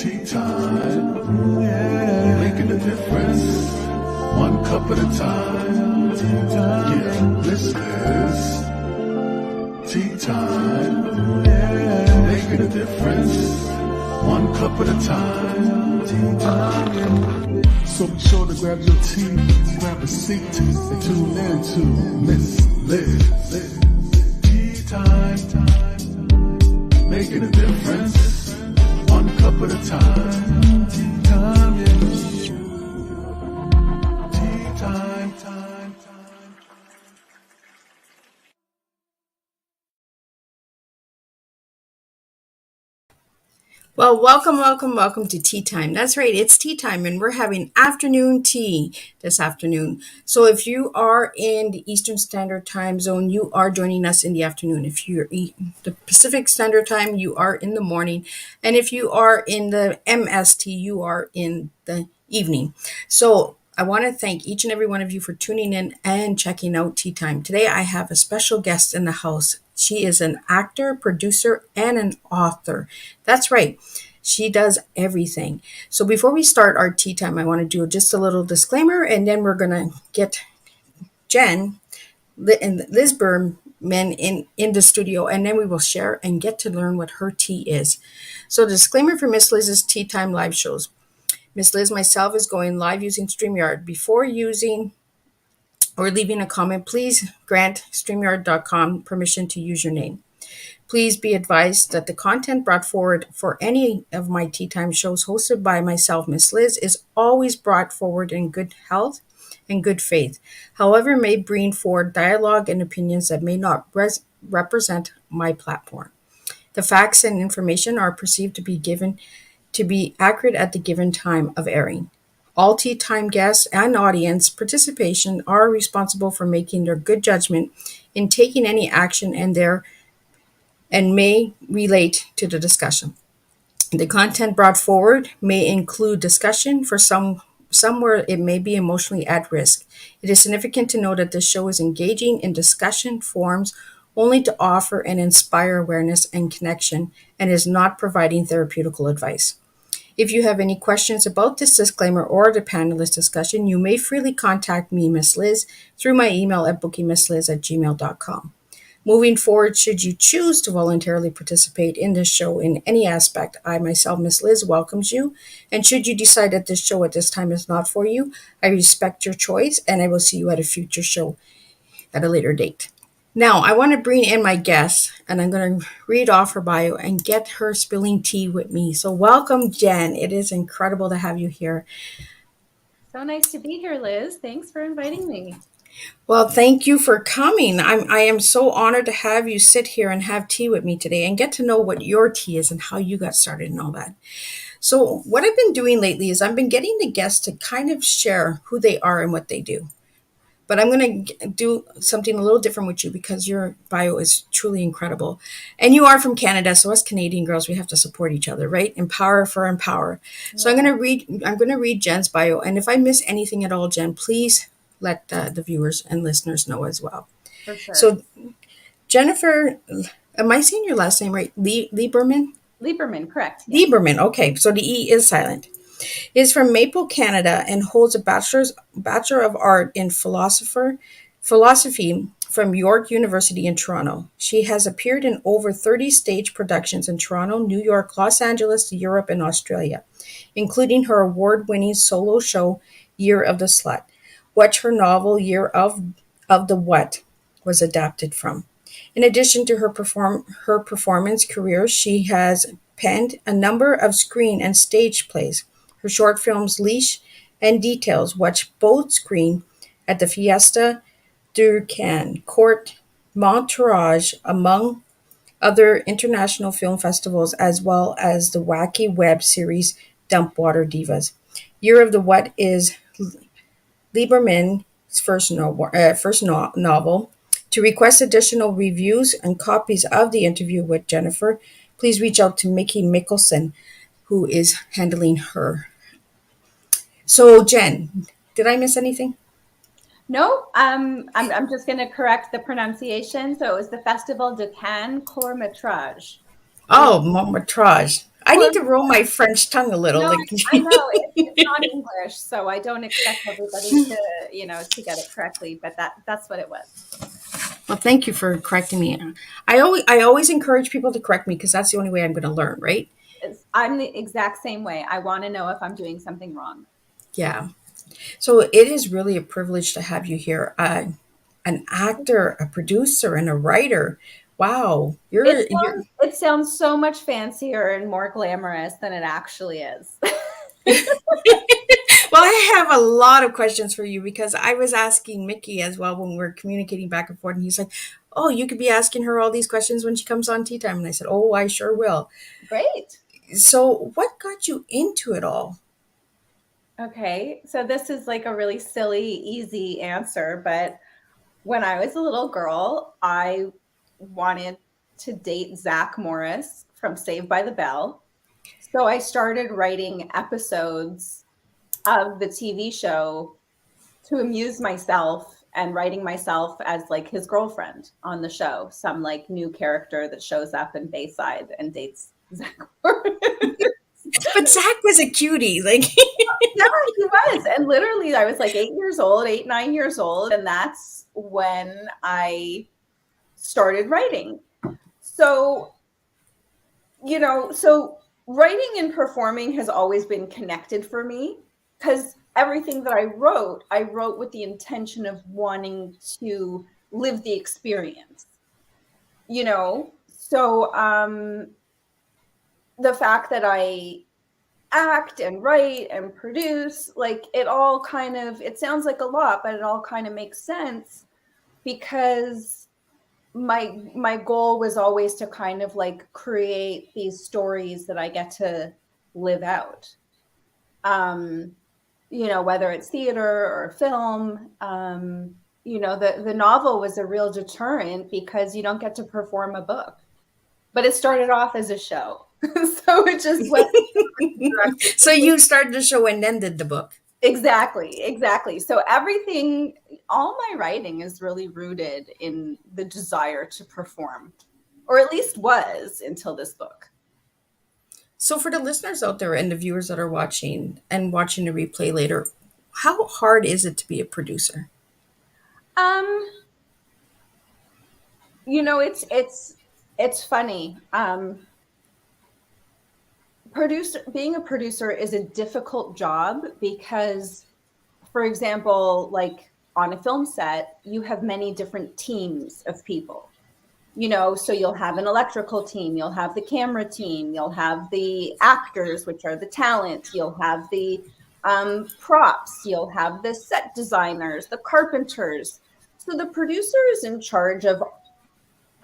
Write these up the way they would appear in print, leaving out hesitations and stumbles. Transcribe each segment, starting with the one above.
Tea time, yeah, making a difference, one cup at a time. Tea time, yeah, this is tea time, yeah, making a difference, one cup at a time. Tea time, yeah. So be sure to grab your tea, grab a seat, and tune in to Miss Liz. Tea time, making a difference, one cup at a time. Tea time, yeah. Tea time, time. Well, welcome to Tea Time. That's right, it's tea time, and we're having afternoon tea this afternoon. So if you are in the Eastern Standard Time Zone, you are joining us in the afternoon. If you're the Pacific Standard Time, you are in the morning. And if you are in the MST, you are in the evening. So I want to thank each and every one of you for tuning in and checking out Tea Time. Today I have a special guest in the house. She is an actor, producer, and an author. That's right. She does everything. So before we start our tea time, I want to do just a little disclaimer, and then we're going to get Jen and Liz Berman in the studio, and then we will share and get to learn what her tea is. So the disclaimer for Miss Liz's Tea Time live shows. Miss Liz myself is going live using StreamYard. Before using or leaving a comment, please grant StreamYard.com permission to use your name. Please be advised that the content brought forward for any of my Tea Time shows hosted by myself, Miss Liz, is always brought forward in good health and good faith. However, may bring forward dialogue and opinions that may not represent my platform. The facts and information are perceived to be accurate at the given time of airing. All Tea Time guests and audience participation are responsible for making their good judgment in taking any action and may relate to the discussion. The content brought forward may include discussion for somewhere it may be emotionally at risk. It is significant to know that this show is engaging in discussion forums only to offer and inspire awareness and connection and is not providing therapeutical advice. If you have any questions about this disclaimer or the panelist discussion, you may freely contact me, Miss Liz, through my email at bookingmissliz@gmail.com. Moving forward, should you choose to voluntarily participate in this show in any aspect, I myself, Miss Liz, welcomes you. And should you decide that this show at this time is not for you, I respect your choice and I will see you at a future show at a later date. Now, I want to bring in my guest, and I'm going to read off her bio and get her spilling tea with me. So welcome, Jen. It is incredible to have you here. So nice to be here, Liz. Thanks for inviting me. Well, thank you for coming. I am so honored to have you sit here and have tea with me today and get to know what your tea is and how you got started and all that. So what I've been doing lately is I've been getting the guests to kind of share who they are and what they do. But I'm going to do something a little different with you because your bio is truly incredible. And you are from Canada, so us Canadian girls, we have to support each other, right? Empower for empower. Yeah. So I'm going to read Jen's bio, and if I miss anything at all, Jen, please let the viewers and listeners know as well. For sure. So Jennifer, am I saying your last name right? Lieberman? Lieberman, correct. Yeah. Lieberman, okay. So the E is silent. Is from Maple, Canada, and holds a Bachelor of Arts in philosophy from York University in Toronto. She has appeared in over 30 stage productions in Toronto, New York, Los Angeles, Europe, and Australia, including her award-winning solo show, Year of the Slut, which her novel Year of the What was adapted from. In addition to her performance career, she has penned a number of screen and stage plays. Her short films Leash and Details, which both screen at the Fiesta du Cannes, Court, Métrage, among other international film festivals, as well as the wacky web series Dumpwater Divas. Year of the What is Lieberman's first novel. To request additional reviews and copies of the interview with Jennifer, please reach out to Mickey Mickelson, who is handling her. So, Jen, did I miss anything? No, I'm just going to correct the pronunciation. So it was the Festival de Cannes, Métrage. Oh, Métrage. I Or need to roll my French tongue a little. no, Like, I know it's not English, so I don't expect everybody to, to get it correctly, but that's what it was. well, thank you for correcting me. I always encourage people to correct me because that's the only way I'm going to learn, right? I'm the exact same way. I want to know if I'm doing something wrong. Yeah. So it is really a privilege to have you here. An actor, a producer, and a writer. Wow, you're. It sounds so much fancier and more glamorous than it actually is. Well, I have a lot of questions for you because I was asking Mickey as well when we were communicating back and forth, and he's like, "Oh, you could be asking her all these questions when she comes on Tea Time," and I said, "Oh, I sure will." Great. So, what got you into it all? Okay, so this is like a really silly, easy answer, but when I was a little girl, I wanted to date Zach Morris from Saved by the Bell. So I started writing episodes of the TV show to amuse myself and writing myself as like his girlfriend on the show, some like new character that shows up in Bayside and dates Zach Morris. But Zach was a cutie, like. Yeah, he was. And literally, I was like 8 years old, 9 years old. And that's when I started writing. So, so writing and performing has always been connected for me because everything that I wrote with the intention of wanting to live the experience, So, the fact that I act and write and produce, like it sounds like a lot, but it all kind of makes sense because my goal was always to kind of like create these stories that I get to live out. Whether it's theater or film, the novel was a real deterrent because you don't get to perform a book. But it started off as a show. So it just went. So you started the show and then did the book. Exactly. So all my writing is really rooted in the desire to perform, or at least was until this book. So for the listeners out there and the viewers that are watching the replay later, how hard is it to be a producer? It's funny. Being a producer is a difficult job because, for example, like on a film set, you have many different teams of people. So you'll have an electrical team, you'll have the camera team, you'll have the actors, which are the talent, you'll have the props, you'll have the set designers, the carpenters. So the producer is in charge of,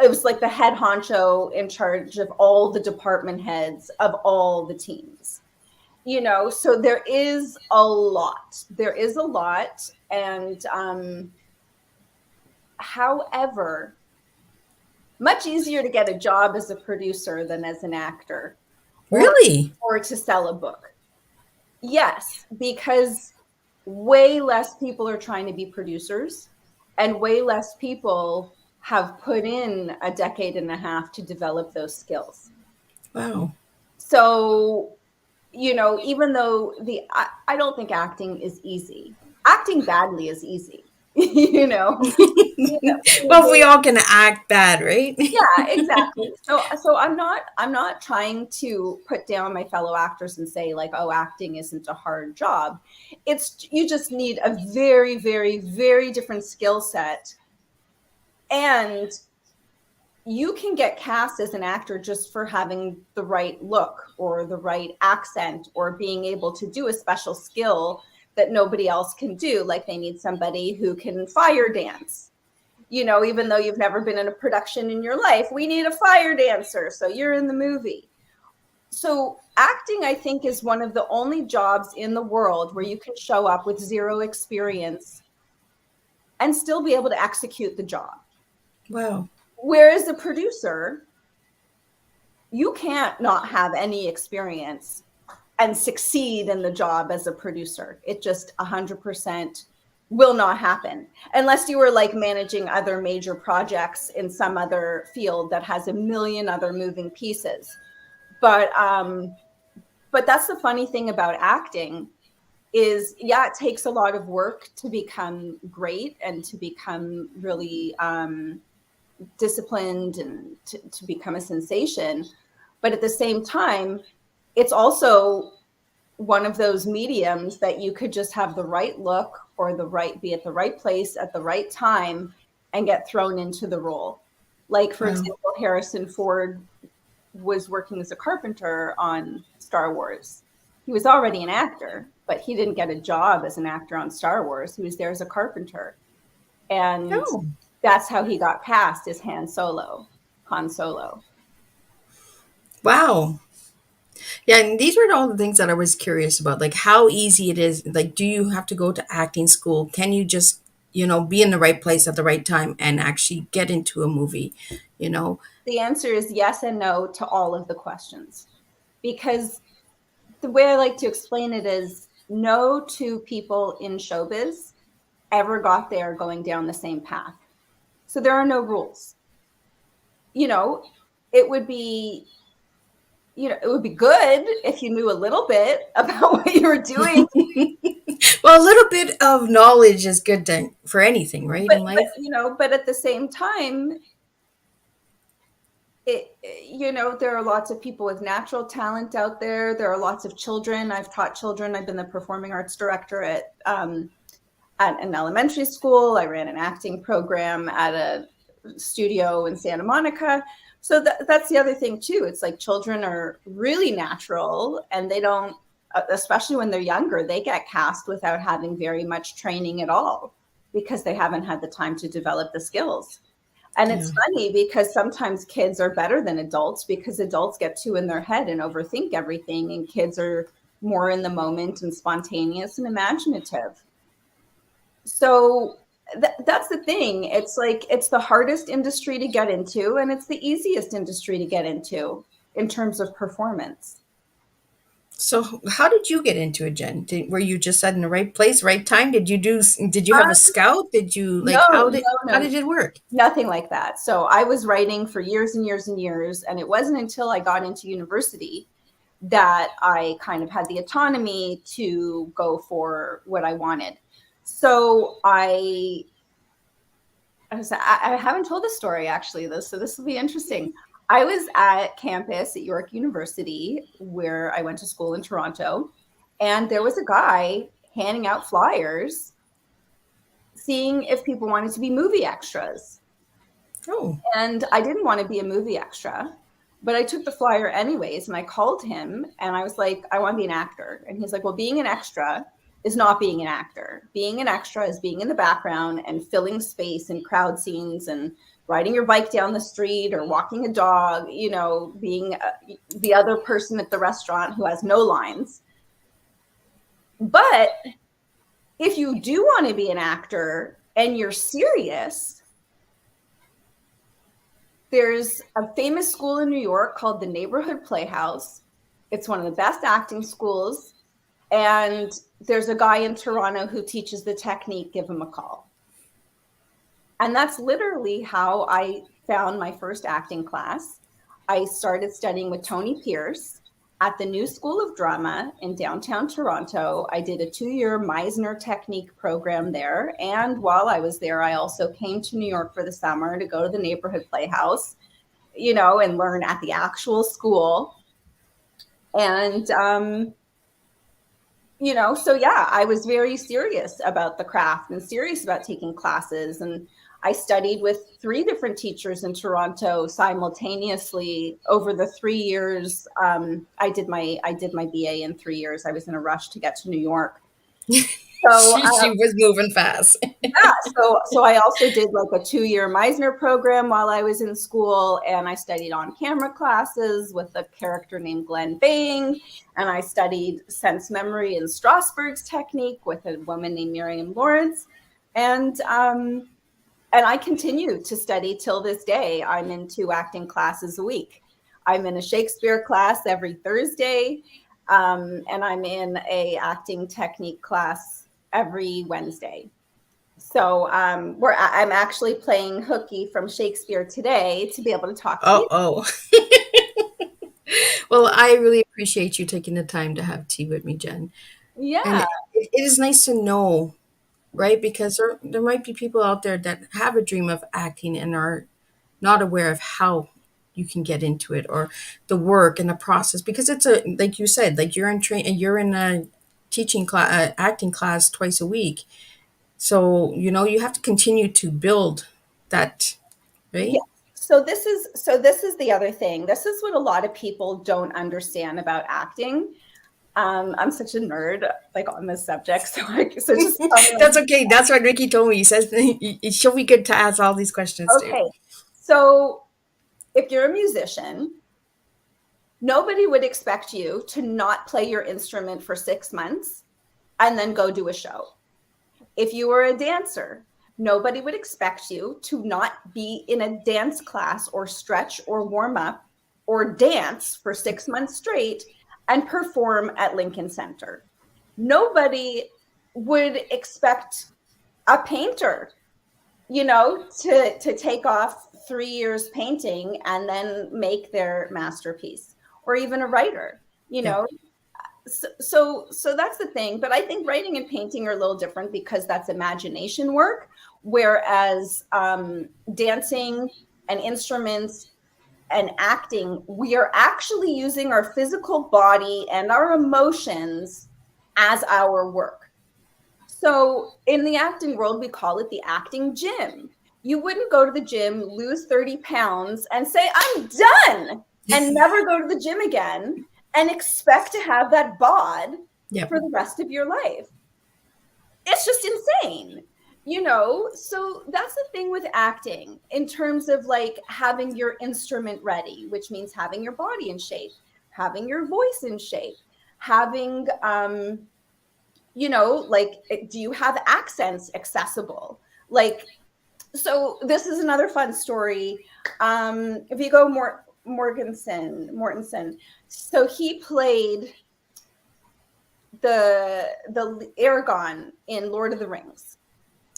it was like the head honcho in charge of all the department heads of all the teams. So there is a lot. And however, much easier to get a job as a producer than as an actor. Really? Or to sell a book. Yes, because way less people are trying to be producers and way less people have put in a decade and a half to develop those skills. Wow. So, even though I don't think acting is easy. Acting badly is easy. Well, we all can act bad, right? Yeah, exactly. So I'm not trying to put down my fellow actors and say like, oh, acting isn't a hard job. You just need a very, very, very different skill set. And you can get cast as an actor just for having the right look or the right accent or being able to do a special skill that nobody else can do. Like they need somebody who can fire dance. Even though you've never been in a production in your life, we need a fire dancer. So you're in the movie. So acting, I think, is one of the only jobs in the world where you can show up with zero experience and still be able to execute the job. Wow. Whereas a producer, you can't not have any experience and succeed in the job as a producer. It just 100% will not happen unless you were like managing other major projects in some other field that has a million other moving pieces. But that's the funny thing about acting is, yeah, it takes a lot of work to become great and to become really disciplined and to become a sensation. But at the same time, it's also one of those mediums that you could just have the right look or be at the right place at the right time and get thrown into the role. Like, for example, Harrison Ford was working as a carpenter on Star Wars. He was already an actor, but he didn't get a job as an actor on Star Wars. He was there as a carpenter. And that's how he got cast as Han Solo. Wow. Yeah, and these were all the things that I was curious about, like how easy it is. Like, do you have to go to acting school? Can you just, be in the right place at the right time and actually get into a movie, The answer is yes and no to all of the questions. Because the way I like to explain it is, no two people in showbiz ever got there going down the same path. So there are no rules. It would be good if you knew a little bit about what you were doing. Well, a little bit of knowledge is good for anything, right? In life. But at the same time, there are lots of people with natural talent out there. There are lots of children. I've taught children. I've been the performing arts director at an elementary school. I ran an acting program at a studio in Santa Monica. So that's the other thing too. It's like children are really natural, and they don't, especially when they're younger, they get cast without having very much training at all because they haven't had the time to develop the skills. And it's funny because sometimes kids are better than adults because adults get too in their head and overthink everything, and kids are more in the moment and spontaneous and imaginative. So that's the thing. It's like, it's the hardest industry to get into, and it's the easiest industry to get into in terms of performance. So how did you get into it, Jen? Were you just at in the right place, right time? Did you have a scout? Did you how did it work? Nothing like that. So I was writing for years and years and years, and it wasn't until I got into university that I kind of had the autonomy to go for what I wanted. So I haven't told this story actually, so this will be interesting. I was at campus at York University, where I went to school in Toronto, and there was a guy handing out flyers, seeing if people wanted to be movie extras. Oh. And I didn't want to be a movie extra, but I took the flyer anyways, and I called him and I was like, I want to be an actor. And he's like, well, being an extra is not being an actor. Being an extra is being in the background and filling space in crowd scenes and riding your bike down the street or walking a dog, being the other person at the restaurant who has no lines. But if you do want to be an actor and you're serious, there's a famous school in New York called the Neighborhood Playhouse. It's one of the best acting schools. And there's a guy in Toronto who teaches the technique. Give him a call. And that's literally how I found my first acting class. I started studying with Tony Pierce at the New School of Drama in downtown Toronto. I did a 2-year Meisner technique program there. And while I was there, I also came to New York for the summer to go to the Neighborhood Playhouse, and learn at the actual school. And, so yeah, I was very serious about the craft and serious about taking classes. And I studied with 3 different teachers in Toronto simultaneously over the 3 years. I did my BA in 3 years. I was in a rush to get to New York. So she was moving fast. Yeah. So I also did like a 2-year Meisner program while I was in school, and I studied on camera classes with a character named Glenn Bang, and I studied sense memory and Strasberg's technique with a woman named Miriam Lawrence, and I continue to study till this day. I'm in 2 acting classes a week. I'm in a Shakespeare class every Thursday, and I'm in a acting technique class every Wednesday. So I'm actually playing Hooky from Shakespeare today to be able to talk to you. Oh. Well, I really appreciate you taking the time to have tea with me, Jen. And Yeah. it is nice to know, right? Because there might be people out there that have a dream of acting and are not aware of how you can get into it or the work and the process. Because it's a, like you said, like you're in a teaching class, acting class twice a week. So, you have to continue to build that, Yeah. right? So this is the other thing. This is what a lot of people don't understand about acting. I'm such a nerd, like on this subject. So just tell me, That's okay. That's what Ricky told me. He says she'll be good to ask all these questions too. okay. So if you're a musician, nobody would expect you to not play your instrument for 6 months and then go do a show. If you were a dancer, nobody would expect you to not be in a dance class or stretch or warm up or dance for 6 months straight and perform at Lincoln Center. Nobody would expect a painter, to take off 3 years painting and then make their masterpiece, or even a writer, you Yeah. know. So that's the thing. But I think writing and painting are a little different because that's imagination work, whereas dancing and instruments and acting, we are actually using our physical body and our emotions as our work. So in the acting world, we call it the acting gym. You wouldn't go to the gym, lose 30 pounds, and say, I'm done, and never go to the gym again and expect to have that bod Yep. for the rest of your life. It's just insane, So that's the thing with acting in terms of like having your instrument ready, which means having your body in shape, having your voice in shape, having, like, do you have accents accessible? Like, so this is another fun story. If you go Mortensen, so he played the Aragorn in Lord of the Rings.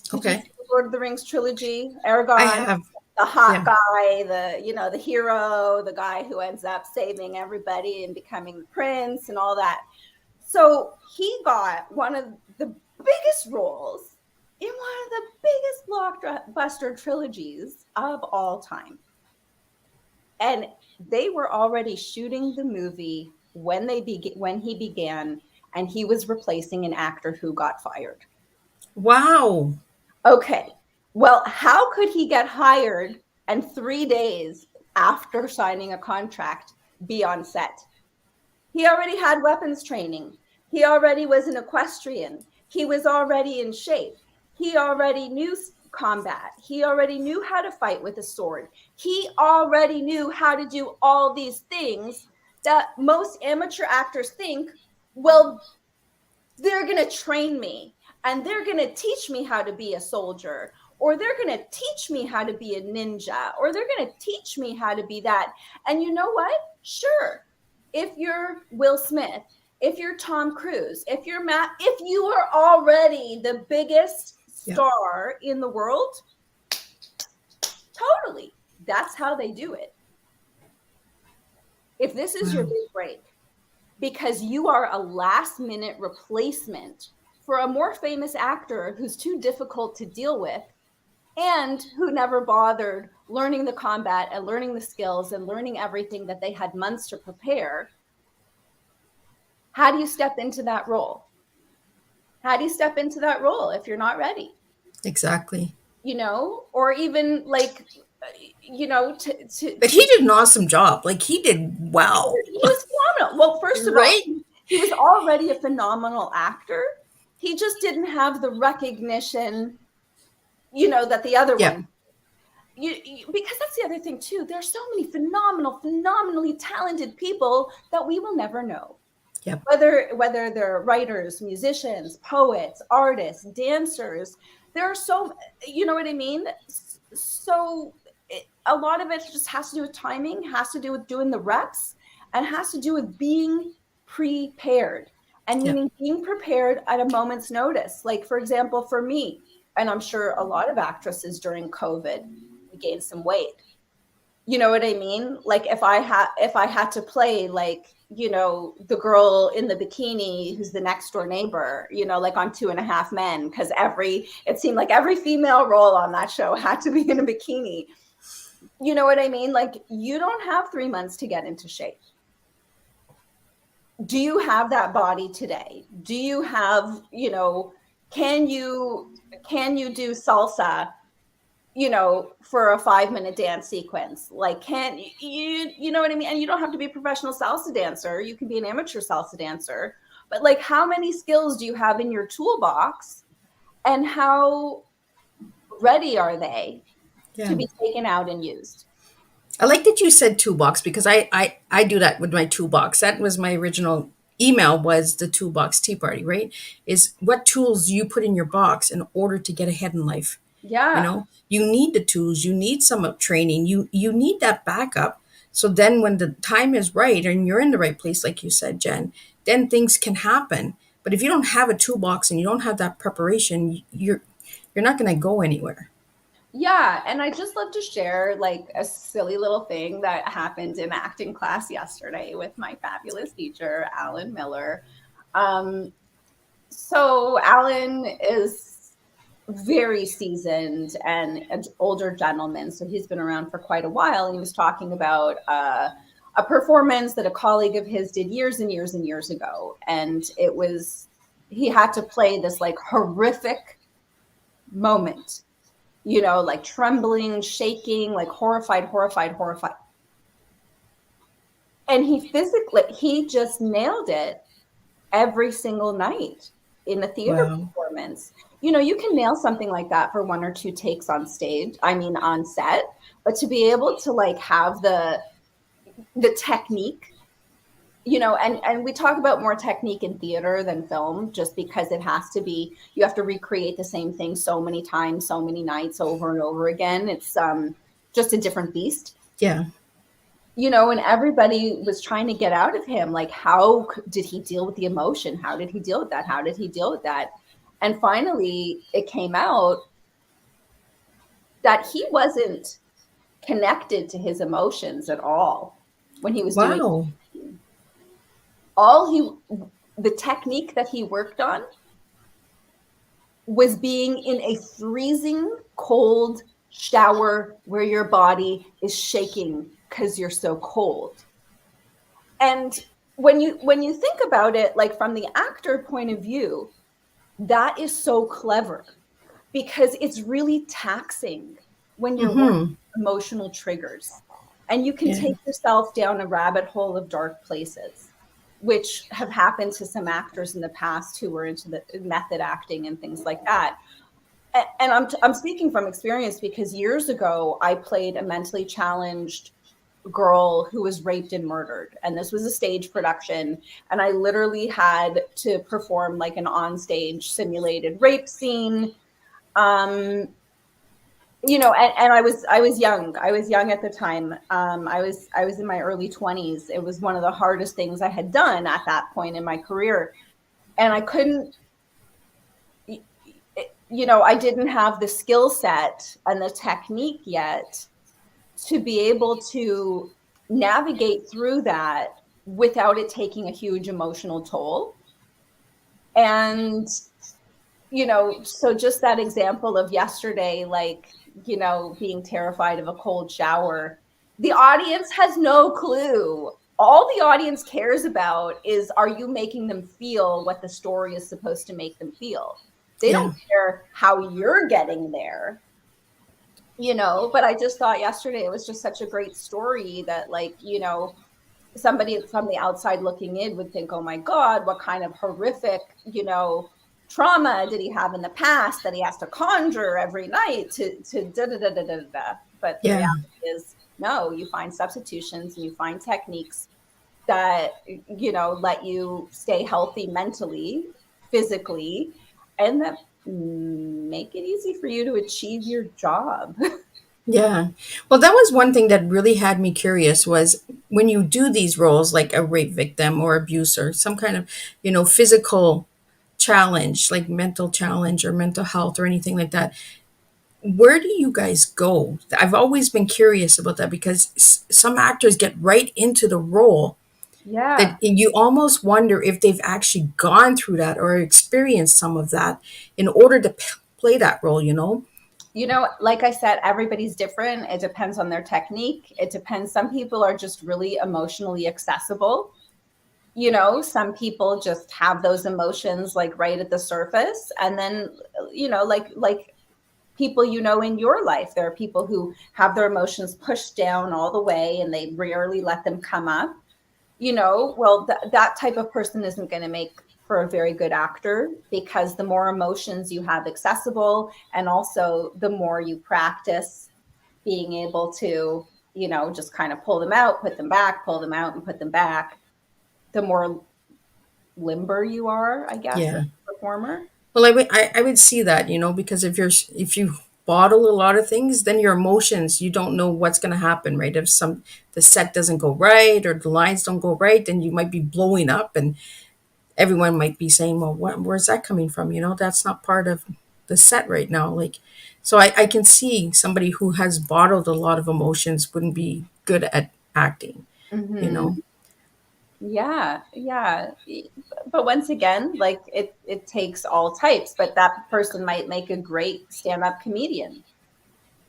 Did you Okay. see the Lord of the Rings trilogy? I Aragorn, have. the hot Yeah. guy, the hero, the guy who ends up saving everybody and becoming the prince and all that. So he got one of the biggest roles in one of the biggest blockbuster trilogies of all time. And they were already shooting the movie when he began, and he was replacing an actor who got fired. Wow. Okay. Well, how could he get hired and 3 days after signing a contract be on set? He already had weapons training. He already was an equestrian. He was already in shape. He already knew combat. He already knew how to fight with a sword. He already knew how to do all these things that most amateur actors think, well, they're going to train me and they're going to teach me how to be a soldier, or they're going to teach me how to be a ninja, or they're going to teach me how to be that. And you know what? Sure. If you're Will Smith, if you're Tom Cruise, if you are already the biggest star in the world, totally. That's how they do it. If this is your big break, because you are a last minute replacement for a more famous actor who's too difficult to deal with and who never bothered learning the combat and learning the skills and learning everything that they had months to prepare. How do you step into that role? How do you step into that role if you're not ready? Exactly. Or even like, But he did an awesome job. Like he did well. He was phenomenal. Well, first of Right? all, he was already a phenomenal actor. He just didn't have the recognition, that the other one. Because that's the other thing too. There are so many phenomenally talented people that we will never know. Yep. Whether they're writers, musicians, poets, artists, dancers, there are so, you know what I mean? So a lot of it just has to do with timing, has to do with doing the reps, and has to do with being prepared. And meaning being prepared at a moment's notice. Like, for example, for me, and I'm sure a lot of actresses during COVID, we gained some weight. You know what I mean? Like if I had to play like, the girl in the bikini who's the next door neighbor, like on 2.5 Men, because it seemed like every female role on that show had to be in a bikini. You know what I mean? Like, you don't have 3 months to get into shape. Do you have that body today? Do you have, can you do salsa, for a 5-minute dance sequence? Like, can you know what I mean? And you don't have to be a professional salsa dancer. You can be an amateur salsa dancer. But like, how many skills do you have in your toolbox, and how ready are they to Yeah. be taken out and used? I like that you said toolbox, because I do that with my toolbox. That was my original email, was the toolbox tea party, right? Is what tools do you put in your box in order to get ahead in life? You Yeah. know, you need the tools, you need some training, you need that backup. So then when the time is right and you're in the right place, like you said, Jen, then things can happen. But if you don't have a toolbox and you don't have that preparation, you're not going to go anywhere. Yeah, and I just love to share like a silly little thing that happened in acting class yesterday with my fabulous teacher, Alan Miller. Um, so Alan is very seasoned and an older gentleman, so he's been around for quite a while, and he was talking about a performance that a colleague of his did years and years and years ago, and he had to play this like horrific moment, like trembling, shaking, like horrified, horrified, horrified. And he just nailed it every single night in a theater Wow. performance. You can nail something like that for 1 or 2 takes on stage, I mean, on set, but to be able to like have the technique, and we talk about more technique in theater than film, just because it has to be, you have to recreate the same thing so many times, so many nights, over and over again. It's just a different beast, Yeah. and everybody was trying to get out of him, like, how did he deal with the emotion? How did he deal with that? How did he deal with that? And finally it came out that he wasn't connected to his emotions at all when he was doing Wow. the technique that he worked on was being in a freezing cold shower where your body is shaking because you're so cold. And when you think about it, like from the actor point of view, that is so clever, because it's really taxing when you're working Mm-hmm. with emotional triggers, and you can Yeah. take yourself down a rabbit hole of dark places, which have happened to some actors in the past who were into the method acting and things like that. And I'm speaking from experience, because years ago I played a mentally challenged girl who was raped and murdered, and this was a stage production, and I literally had to perform like an onstage simulated rape scene. And I was young at the time. I was in my early 20s. It was one of the hardest things I had done at that point in my career, and I couldn't, I didn't have the skill set and the technique yet to be able to navigate through that without it taking a huge emotional toll. And so just that example of yesterday, like, being terrified of a cold shower, the audience has no clue. All the audience cares about is, are you making them feel what the story is supposed to make them feel? They Yeah. don't care how you're getting there, but I just thought yesterday it was just such a great story that, like, somebody from the outside looking in would think, oh my God, what kind of horrific, trauma did he have in the past that he has to conjure every night to da da da da da da. But the Yeah. reality is, no, you find substitutions and you find techniques that, let you stay healthy mentally, physically, and that make it easy for you to achieve your job. Yeah. Well, that was one thing that really had me curious, was when you do these roles, like a rape victim or abuser, some kind of, physical challenge, like mental challenge or mental health or anything like that. where do you guys go? I've always been curious about that because some actors get right into the role that Yeah. you almost wonder if they've actually gone through that or experienced some of that in order to play that role, you know? Like I said, everybody's different. It depends on their technique. It depends. Some people are just really emotionally accessible. Some people just have those emotions like right at the surface. And then, like people in your life, there are people who have their emotions pushed down all the way and they rarely let them come up. Well, that type of person isn't going to make for a very good actor, because the more emotions you have accessible, and also the more you practice being able to, just kind of pull them out, put them back, pull them out and put them back, the more limber you are, I guess, as Yeah. a performer. Well, I would see that, because if you bottle a lot of things, then your emotions, you don't know what's going to happen, right? If the set doesn't go right or the lines don't go right, then you might be blowing up, and everyone might be saying, well, where's that coming from? That's not part of the set right now. Like, so I can see somebody who has bottled a lot of emotions wouldn't be good at acting, you Mm-hmm. know? Yeah, yeah. But once again, like it takes all types, but that person might make a great stand-up comedian,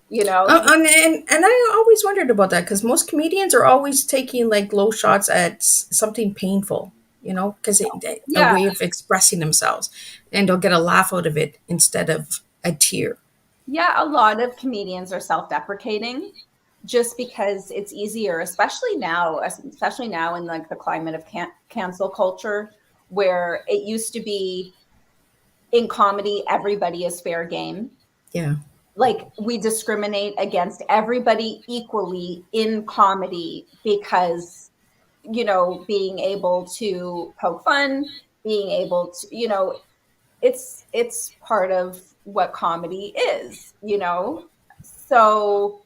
you know? And I always wondered about that because most comedians are always taking like low shots at something painful, because a Yeah. way of expressing themselves, and they'll get a laugh out of it instead of a tear. Yeah, a lot of comedians are self-deprecating just because it's easier, especially now in like the climate of cancel culture, where it used to be in comedy, everybody is fair game. Yeah, Like we discriminate against everybody equally in comedy because, being able to poke fun, being able to, it's part of what comedy is. So,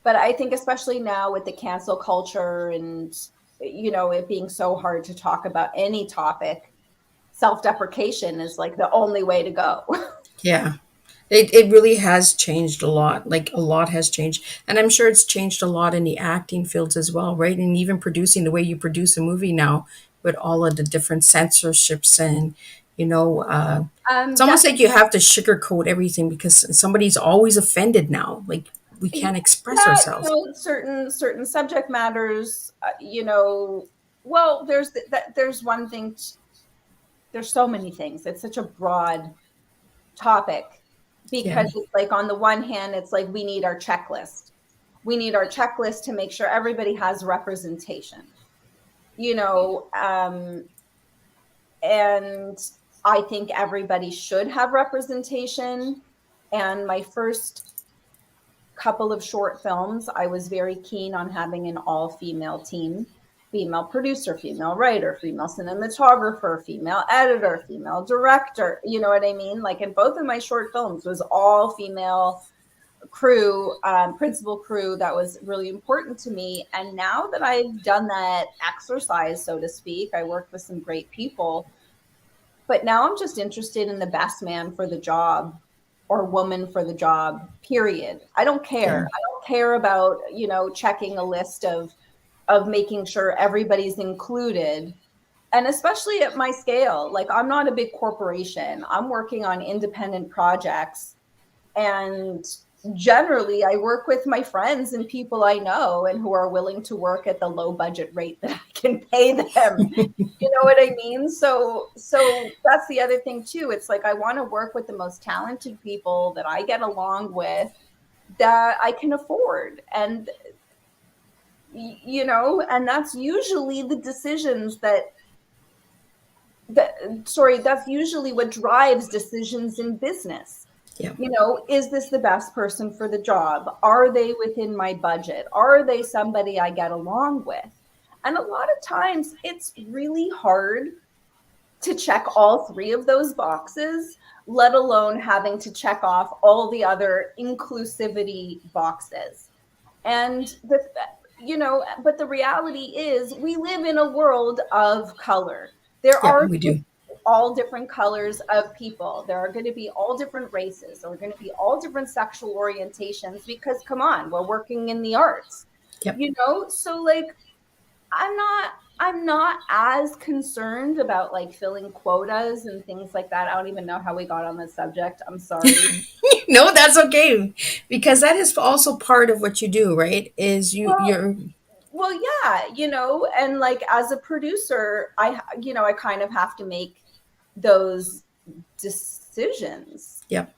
but I think especially now with the cancel culture and, it being so hard to talk about any topic, self-deprecation is like the only way to go. yeah. It really has changed a lot. Like a lot has changed. And I'm sure it's changed a lot in the acting fields as well, right? And even producing the way you produce a movie now with all of the different censorships and, it's almost That's like you have to sugarcoat everything because somebody's always offended now. Like we can't express yeah, ourselves. certain subject matters, well, there's one thing, there's so many things. It's such a broad topic, Yeah. because it's like on the one hand, it's like we need our checklist. We need our checklist to make sure everybody has representation, you know, um, and I think everybody should have representation. And my first couple of short films, I was very keen on having an all-female team, female producer, female writer, female cinematographer, female editor, female director. You know what I mean? Like in both of my short films was all female crew, principal crew. That was really important to me. And now that I've done that exercise, so to speak, I worked with some great people, but now I'm just interested in the best man for the job or woman for the job, period. I don't Yeah. care. I don't care about, checking a list of making sure everybody's included. And especially at my scale, like I'm not a big corporation. I'm working on independent projects, and generally I work with my friends and people I know and who are willing to work at the low budget rate that I can pay them. You know what I mean? So that's the other thing too. It's like I want to work with the most talented people that I get along with, that I can afford. And and that's usually the decisions that's usually what drives decisions in business. Yeah. Is this the best person for the job? Are they within my budget? Are they somebody I get along with? And a lot of times it's really hard to check all three of those boxes, let alone having to check off all the other inclusivity boxes. And but the reality is we live in a world of color. There Yeah, are we do. all different colors of people. There are going to be all different races. There are going to be all different sexual orientations because, come on, we're working in the arts, Yep. you know? So like, I'm not as concerned about like filling quotas and things like that. I don't even know how we got on this subject. I'm sorry. No, that's okay. Because that is also part of what you do, right? Is Well, you're well, yeah, you know, and like as a producer, I kind of have to make those decisions yep.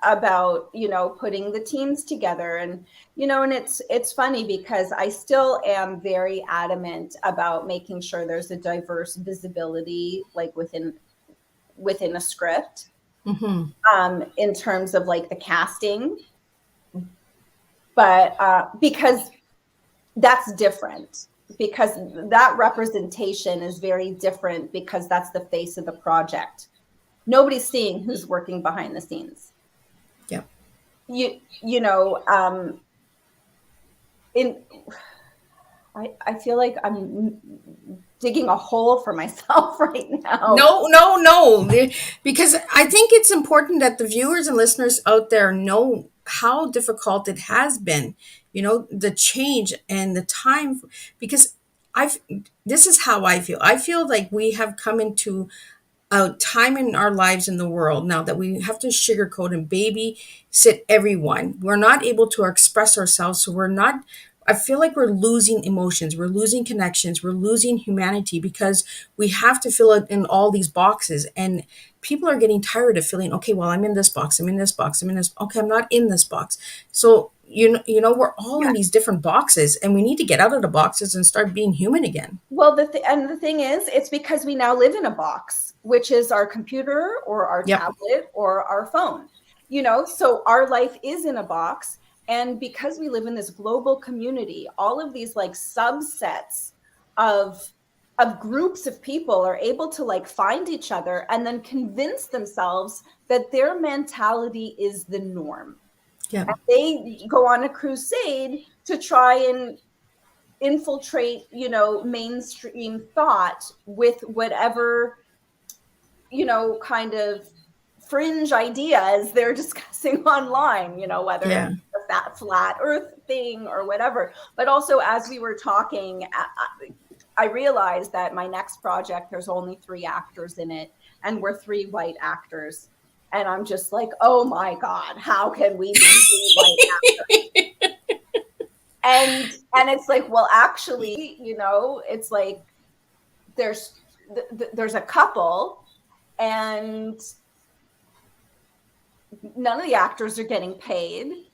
about, you know, putting the teams together. And, you know, and it's funny because I still am very adamant about making sure there's a diverse visibility like within a script, Mm-hmm. in terms of like the casting, but because that's different, because that representation is very different, because that's the face of the project. Nobody's seeing who's working behind the scenes. Yep. You know, in I feel like I'm digging a hole for myself right now. No. Because I think it's important that the viewers and listeners out there know how difficult it has been, you know, the change and the time. Because I've, this is how I feel. I feel like we have come into a time in our lives in the world now that we have to sugarcoat and babysit everyone. We're not able to express ourselves. So we're not, I feel like we're losing emotions, we're losing connections, we're losing humanity because we have to fill it in all these boxes. And people are getting tired of feeling, okay, well, I'm in this box, I'm in this box, I'm in this, okay, I'm not in this box. So, you know, we're all in these different boxes and we need to get out of the boxes and start being human again. Well, and the thing is, it's because we now live in a box, which is our computer or our Yep. tablet or our phone, you know, so our life is in a box. And because we live in this global community, all of these like subsets of groups of people are able to like find each other and then convince themselves that their mentality is the norm. Yeah. And they go on a crusade to try and infiltrate, you know, mainstream thought with whatever, you know, kind of fringe ideas they're discussing online, you know, whether Yeah. it's the flat earth thing or whatever. But also, as we were talking, I realized that my next project, there's only 3 actors in it, and we're 3 white actors. And I'm just like, oh my God, how can we be 3 white actors? And it's like, well, actually, you know, it's like there's a couple and none of the actors are getting paid,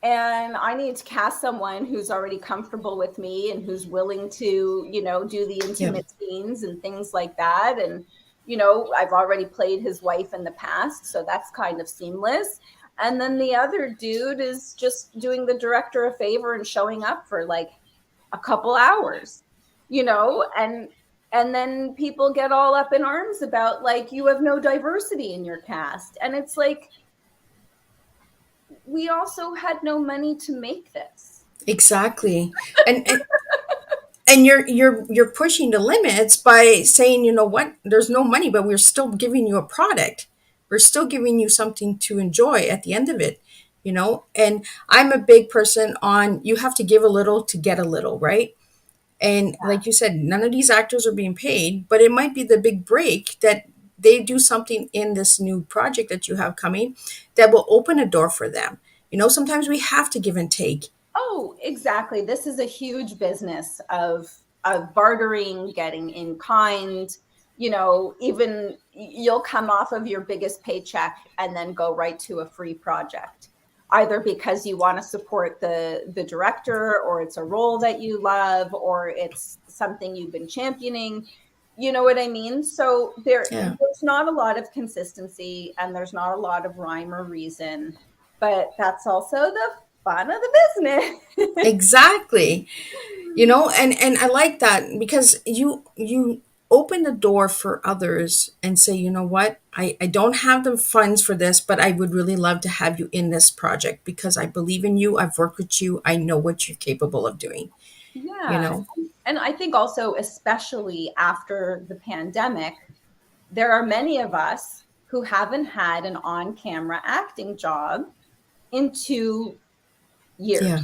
and I need to cast someone who's already comfortable with me and who's willing to, you know, do the intimate scenes and things like that. And, you know, I've already played his wife in the past, so that's kind of seamless. And then the other dude is just doing the director a favor and showing up for like a couple hours, you know, and then people get all up in arms about like, you have no diversity in your cast. And it's like, we also had no money to make this. Exactly. And you're pushing the limits by saying, you know what, there's no money, but we're still giving you a product. We're still giving you something to enjoy at the end of it, you know? And I'm a big person on you have to give a little to get a little, right? And like you said, none of these actors are being paid, but it might be the big break that they do something in this new project that you have coming that will open a door for them. You know, sometimes we have to give and take. Oh, exactly. This is a huge business of bartering, getting in kind. You know, even you'll come off of your biggest paycheck and then go right to a free project, either because you want to support the director, or it's a role that you love, or it's something you've been championing. You know what I mean? So there's not a lot of consistency and there's not a lot of rhyme or reason, but that's also the fun of the business. Exactly. You know, and I like that because you open the door for others and say, you know what, I don't have the funds for this, but I would really love to have you in this project because I believe in you, I've worked with you, I know what you're capable of doing, you Yeah. know. And I think also, especially after the pandemic, there are many of us who haven't had an on-camera acting job in 2 years. Yeah.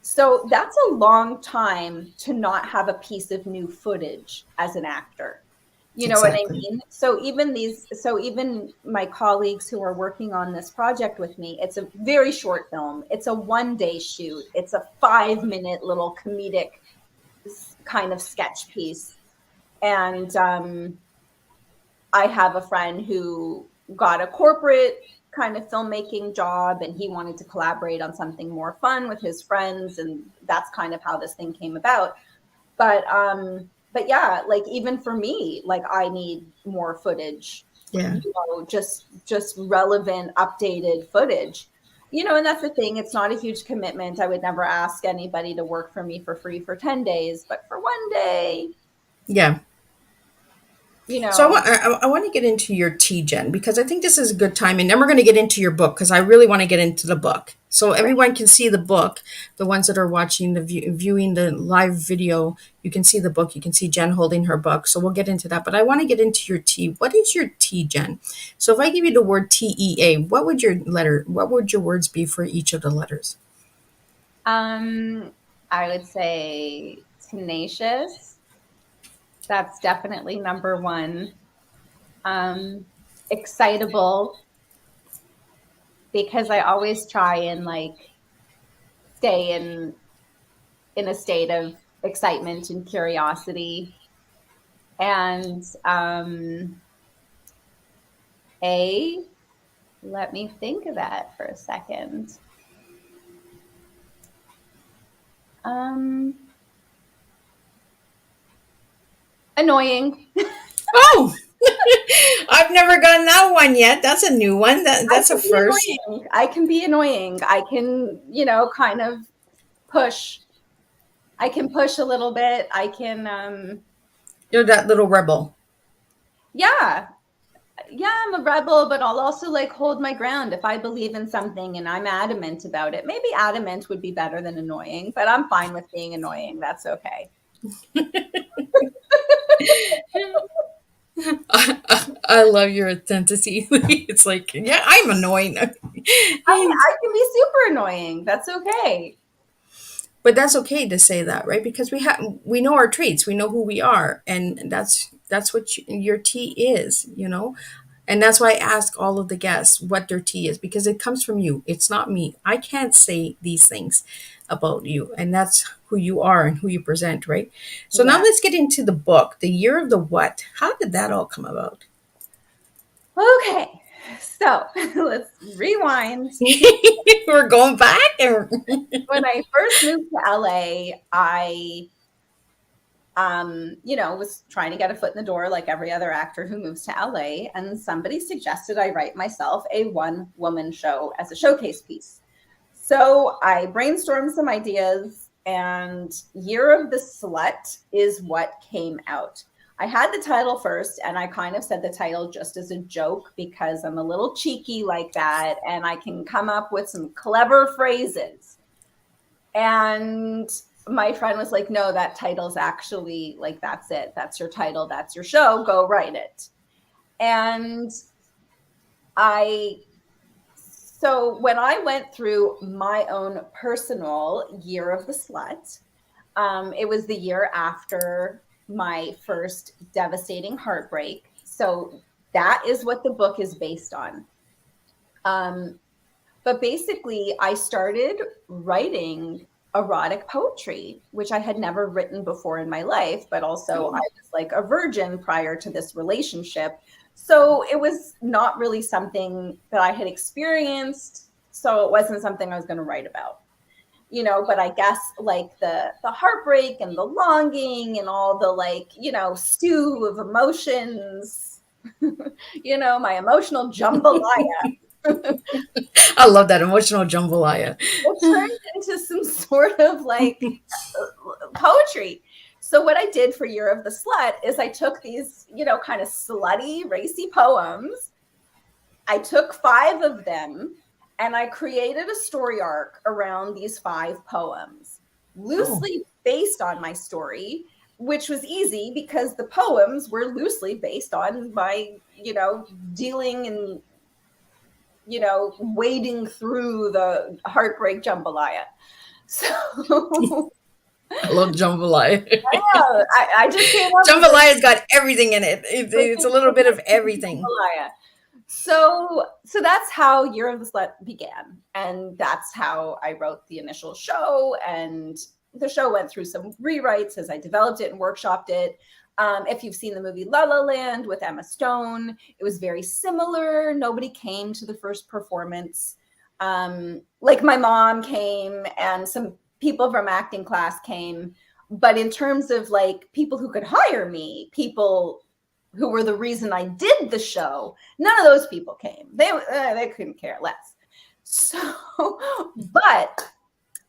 So that's a long time to not have a piece of new footage as an actor. You know what I mean? So even my colleagues who are working on this project with me, it's a very short film. It's a 1-day shoot. It's a 5-minute little comedic kind of sketch piece. And I have a friend who got a corporate kind of filmmaking job, and he wanted to collaborate on something more fun with his friends, and that's kind of how this thing came about. But yeah, like even for me, like I need more footage. Yeah. You know, just relevant, updated footage. You know, and that's the thing. It's not a huge commitment. I would never ask anybody to work for me for free for 10 days, but for 1 day, Yeah. you know. So I want to get into your tea, Jen, because I think this is a good time. And then we're going to get into your book because I really want to get into the book. So everyone can see the book. The ones that are watching viewing the live video, you can see the book. You can see Jen holding her book. So we'll get into that. But I want to get into your tea. What is your tea, Jen? So if I give you the word TEA, what would your words be for each of the letters? I would say tenacious. That's definitely number one. Excitable, because I always try and like stay in a state of excitement and curiosity. And let me think of that for a second. Annoying. Oh, I've never gotten that one yet. That's a new one. That's a first. I can be annoying. I can, you know, kind of push. I can push a little bit. I can You're that little rebel. yeah. Yeah, I'm a rebel, but I'll also like hold my ground if I believe in something and I'm adamant about it. Maybe adamant would be better than annoying, but I'm fine with being annoying. That's okay. I love your authenticity. It's like, yeah, I'm annoying. I can be super annoying. That's okay. But that's okay to say that, right? Because we know our traits, we know who we are, and that's what your tea is, you know. And that's why I ask all of the guests what their tea is, because it comes from you. It's not me. I can't say these things about you, and that's who you are and who you present, right? So now let's get into the book, The Year of the What. How did that all come about? Okay, so let's rewind. We're going back. When I first moved to LA, I you know, was trying to get a foot in the door like every other actor who moves to LA, and somebody suggested I write myself a one-woman show as a showcase piece. So I brainstormed some ideas, and Year of the Slut is what came out. I had the title first, and I kind of said the title just as a joke because I'm a little cheeky like that, and I can come up with some clever phrases. And my friend was like, no, that title's actually like, that's it. That's your title. That's your show. Go write it. And so when I went through my own personal Year of the Slut, it was the year after my first devastating heartbreak. So that is what the book is based on. But basically, I started writing erotic poetry, which I had never written before in my life, but also I was like a virgin prior to this relationship. So it was not really something that I had experienced. So it wasn't something I was going to write about, you know, but I guess like the heartbreak and the longing and all the like, you know, stew of emotions, you know, my emotional jambalaya. I love that emotional jambalaya. It turned into some sort of like poetry. So what I did for Year of the Slut is I took these, you know, kind of slutty, racy poems. I took 5 of them and I created a story arc around these 5 poems, loosely based on my story, which was easy because the poems were loosely based on my, dealing and, wading through the heartbreak jambalaya. So I love jambalaya. I just came up. Jambalaya's got everything in it. It's a little bit of everything. Jambalaya. So that's how Year of the Slut began, and that's how I wrote the initial show. And the show went through some rewrites as I developed it and workshopped it. If you've seen the movie La La Land with Emma Stone, it was very similar. Nobody came to the first performance. Like my mom came and some people from acting class came. But in terms of like people who could hire me, people who were the reason I did the show, none of those people came. They couldn't care less. So, but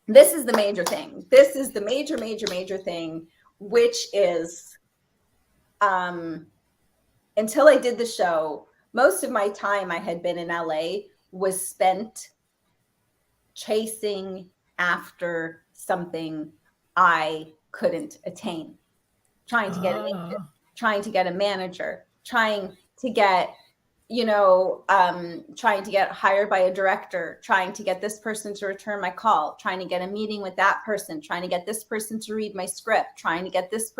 this is the major thing. This is the major thing, which is, until I did the show, most of my time I had been in LA was spent chasing after something I couldn't attain, trying to get an agent, trying to get a manager, trying to get, trying to get hired by a director, trying to get this person to return my call, trying to get a meeting with that person, trying to get this person to read my script, trying to get this.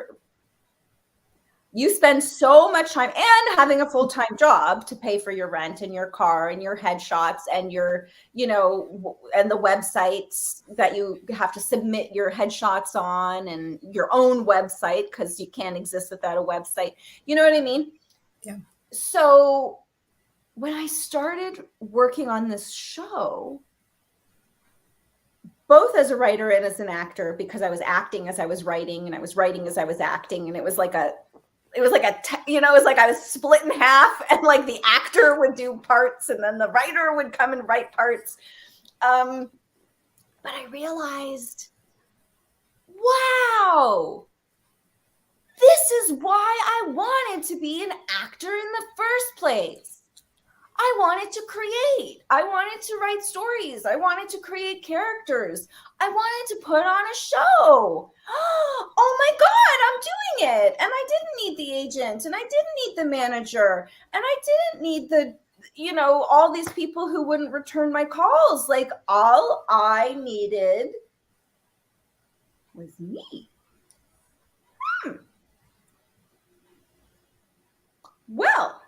You spend so much time, and having a full-time job to pay for your rent and your car and your headshots and your, and the websites that you have to submit your headshots on, and your own website, because you can't exist without a website. You know what I mean? Yeah. So when I started working on this show, both as a writer and as an actor, because I was acting as I was writing and I was writing as I was acting, and it was like I was split in half, and like the actor would do parts and then the writer would come and write parts. But I realized, wow, this is why I wanted to be an actor in the first place. I wanted to create. I wanted to write stories. I wanted to create characters. I wanted to put on a show. Oh my God, I'm doing it. And I didn't need the agent, and I didn't need the manager, and I didn't need the, all these people who wouldn't return my calls. Like, all I needed was me. Well,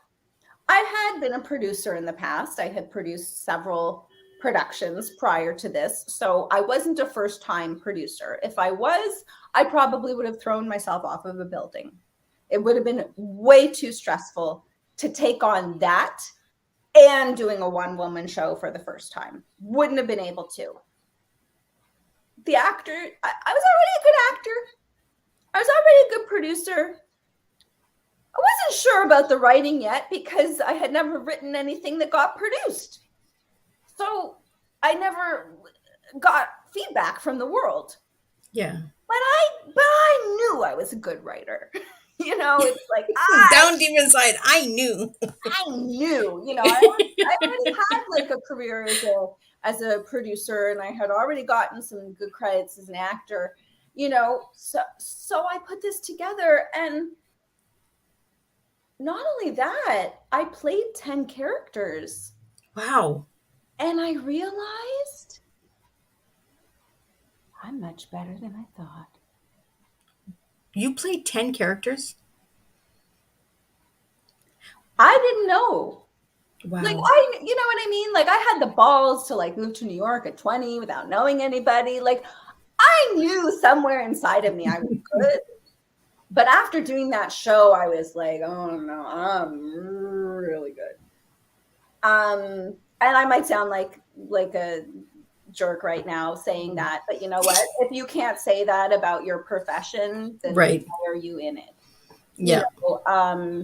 I had been a producer in the past. I had produced several productions prior to this. So I wasn't a first-time producer. If I was, I probably would have thrown myself off of a building. It would have been way too stressful to take on that and doing a one-woman show for the first time. Wouldn't have been able to. The actor, I was already a good actor. I was already a good producer. I wasn't sure about the writing yet because I had never written anything that got produced. So I never got feedback from the world. Yeah. But I knew I was a good writer. It's like down deep inside, I knew. I already had like a career as a producer, and I had already gotten some good credits as an actor. So I put this together, and not only that, I played 10 characters. Wow. And I realized I'm much better than I thought. You played 10 characters? I didn't know. Wow. Like, you know what I mean? Like, I had the balls to like move to New York at 20 without knowing anybody. Like, I knew somewhere inside of me I was good. But after doing that show, I was like, oh no, I'm really good. And I might sound like a jerk right now saying that, but you know what? If you can't say that about your profession, then why are you in it? Yeah. But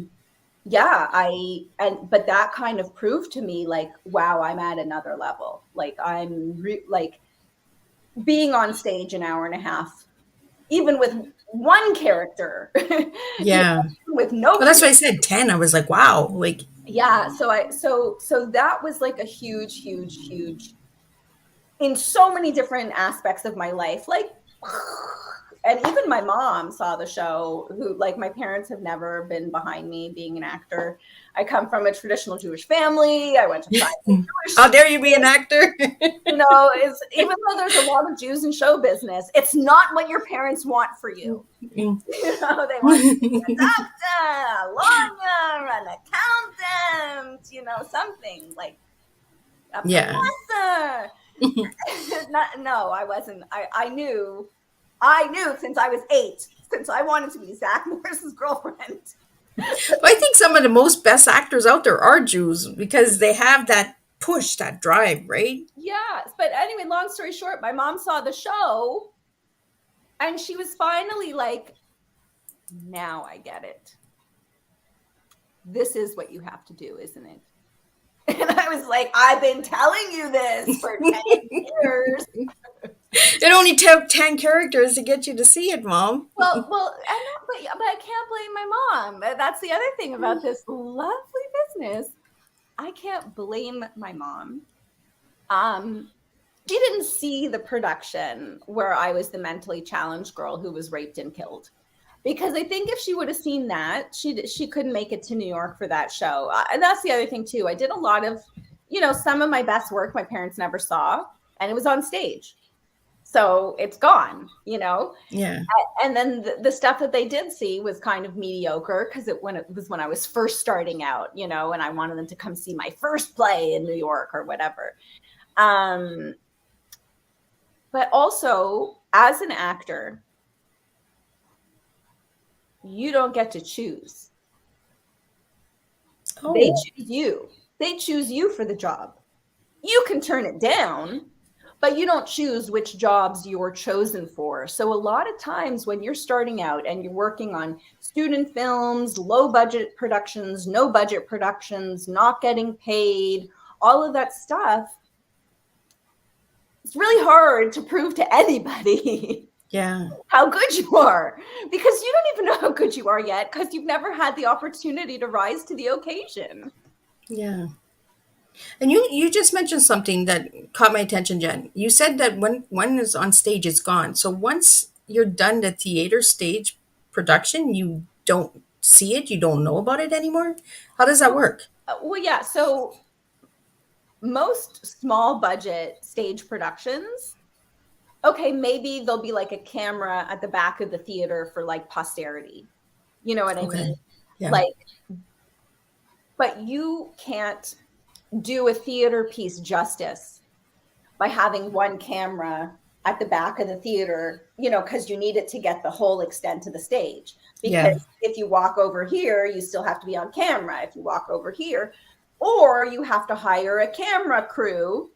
that kind of proved to me like, wow, I'm at another level. Like I'm like being on stage an hour and a half, even with one character. Yeah. With no. Well, that's why I said 10. I was like, wow. Like, yeah. So that was like a huge, in so many different aspects of my life. Like and even my mom saw the show, who, like, my parents have never been behind me being an actor. I come from a traditional Jewish family. I went to private Jewish. How dare you be an actor? You know, even though there's a lot of Jews in show business, it's not what your parents want for you. You know, they want you to be a doctor, a lawyer, an accountant, you know, something like a professor. No, I wasn't. I knew since I was 8, since I wanted to be Zach Morris's girlfriend. I think some of the most best actors out there are Jews because they have that push, that drive, right? Yeah. But anyway, long story short, my mom saw the show and she was finally like, now I get it. This is what you have to do, isn't it? And I was like, I've been telling you this for 10 years. It only took 10 characters to get you to see it, Mom. Well, but I can't blame my mom. That's the other thing about this lovely business. I can't blame my mom. She didn't see the production where I was the mentally challenged girl who was raped and killed. Because I think if she would have seen that, she couldn't make it to New York for that show. And that's the other thing, too. I did a lot of, you know, some of my best work my parents never saw, and it was on stage. So it's gone, you know? Yeah. And then the stuff that they did see was kind of mediocre because it was when I was first starting out, you know, and I wanted them to come see my first play in New York or whatever. But also, as an actor, you don't get to choose. Oh. They choose you. They choose you for the job. You can turn it down, but you don't choose which jobs you're chosen for. So a lot of times when you're starting out and you're working on student films, low budget productions, no budget productions, not getting paid, all of that stuff, it's really hard to prove to anybody how good you are, because you don't even know how good you are yet because you've never had the opportunity to rise to the occasion. Yeah. And you just mentioned something that caught my attention, Jen. You said that when one is on stage, it's gone. So once you're done the theater stage production, you don't see it, you don't know about it anymore? How does that work? Well, yeah. So most small budget stage productions, okay, maybe there'll be like a camera at the back of the theater for like posterity. You know what I mean? Yeah. Like, but you can't do a theater piece justice by having one camera at the back of the theater, you know, because you need it to get the whole extent of the stage. Because if you walk over here, you still have to be on camera. If you walk over here, or you have to hire a camera crew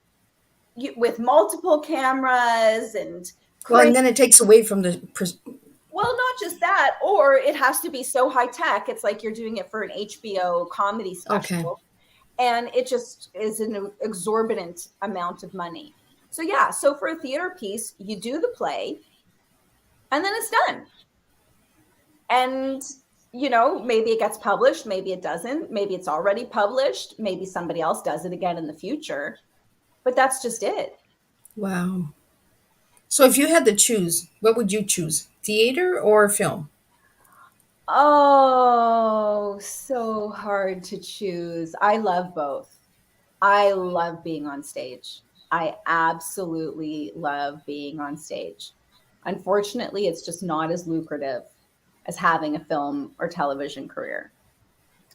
with multiple cameras and and then it takes away from the well, not just that, or it has to be so high tech. It's like you're doing it for an HBO comedy special. Okay. And it just is an exorbitant amount of money. So yeah, so for a theater piece, you do the play and then it's done. And, you know, maybe it gets published, maybe it doesn't, maybe it's already published, maybe somebody else does it again in the future, but that's just it. Wow. So if you had to choose, what would you choose? Theater or film? Oh, so hard to choose. I love both. I love being on stage. I absolutely love being on stage. Unfortunately, it's just not as lucrative as having a film or television career.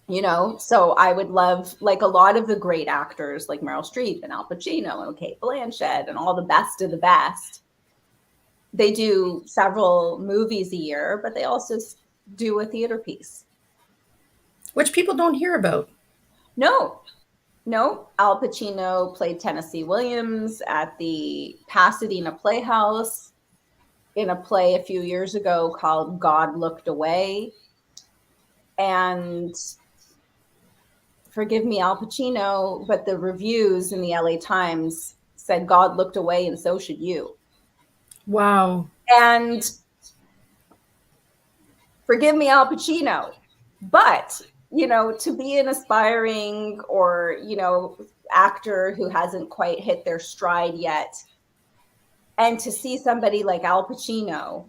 You know, so I would love, like a lot of the great actors like Meryl Streep and Al Pacino and Cate Blanchett and all the best of the best. They do several movies a year, but they also do a theater piece. Which people don't hear about. No. Al Pacino played Tennessee Williams at the Pasadena Playhouse in a play a few years ago called God Looked Away. And forgive me, Al Pacino, but the reviews in the LA Times said God looked away and so should you. Wow. And forgive me, Al Pacino, but, you know, to be an aspiring or, you know, actor who hasn't quite hit their stride yet, and to see somebody like Al Pacino